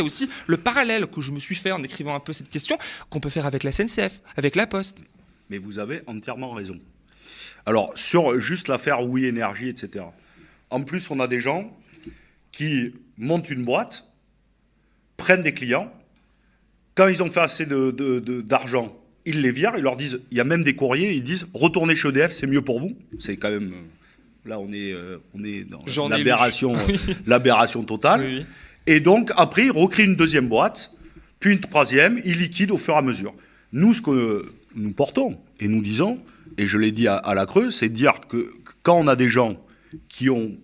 aussi le parallèle que je me suis fait en écrivant un peu cette question, qu'on peut faire avec la SNCF, avec la Poste. Mais vous avez entièrement raison. Alors, sur juste l'affaire Oui Énergie, etc. En plus, on a des gens qui montent une boîte, prennent des clients, quand ils ont fait assez d'argent, ils les virent, ils leur disent, il y a même des courriers, ils disent, retournez chez EDF, c'est mieux pour vous. C'est quand même, là on est dans l'aberration totale. Oui. Et donc, après, ils recréent une deuxième boîte, puis une troisième, ils liquident au fur et à mesure. Nous, ce que nous portons, et nous disons, et je l'ai dit à la Creuse, c'est de dire que quand on a des gens qui ont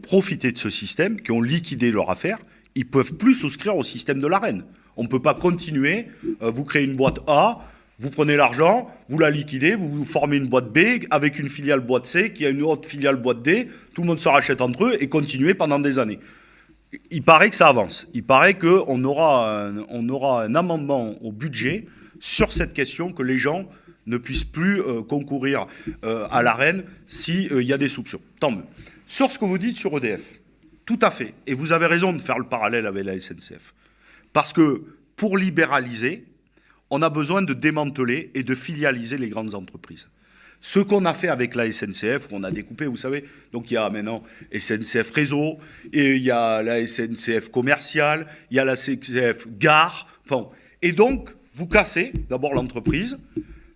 profité de ce système, qui ont liquidé leur affaire, ils ne peuvent plus souscrire au système de l'Arenh. On ne peut pas continuer, vous créez une boîte A, vous prenez l'argent, vous la liquidez, vous formez une boîte B avec une filiale boîte C qui a une autre filiale boîte D, tout le monde se rachète entre eux et continuer pendant des années. Il paraît que ça avance. Il paraît qu'on aura un amendement au budget sur cette question que les gens ne puissent plus concourir à l'Arenh s'il y a des soupçons. Tant mieux. Sur ce que vous dites sur EDF, tout à fait. Et vous avez raison de faire le parallèle avec la SNCF. Parce que pour libéraliser, on a besoin de démanteler et de filialiser les grandes entreprises. Ce qu'on a fait avec la SNCF, où on a découpé, vous savez, donc il y a maintenant SNCF Réseau, et il y a la SNCF Commerciale, il y a la SNCF Gare, bon. Et donc, vous cassez d'abord l'entreprise,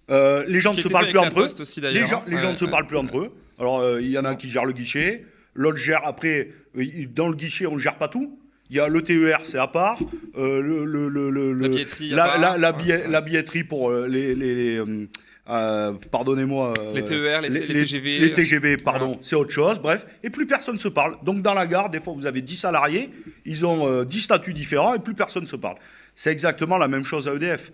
les gens ne se parlent plus entre eux, les gens ne se parlent plus entre eux, alors il y en a qui gèrent le guichet, l'autre gère après, dans le guichet on ne gère pas tout. Il y a le TER, c'est à part. La billetterie pour pardonnez-moi. Les TER, les TGV. Les TGV, pardon, voilà. C'est autre chose, bref. Et plus personne ne se parle. Donc dans la gare, des fois, vous avez 10 salariés, ils ont 10 statuts différents et plus personne ne se parle. C'est exactement la même chose à EDF.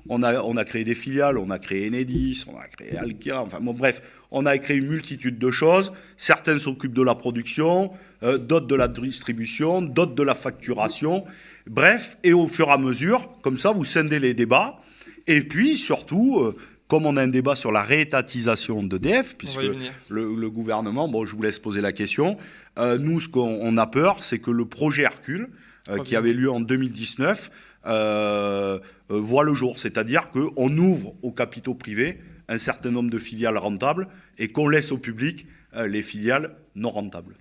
On a créé des filiales, on a créé Enedis, on a créé Alkia, enfin bon, bref. On a créé une multitude de choses. Certains s'occupent de la production, d'autres de la distribution, d'autres de la facturation. Bref, et au fur et à mesure, comme ça, vous scindez les débats. Et puis, surtout, comme on a un débat sur la réétatisation d'EDF, puisque le gouvernement, bon, je vous laisse poser la question, nous, ce qu'on a peur, c'est que le projet Hercule, qui avait lieu en 2019, voit le jour. C'est-à-dire qu'on ouvre aux capitaux privés un certain nombre de filiales rentables et qu'on laisse au public les filiales non rentables.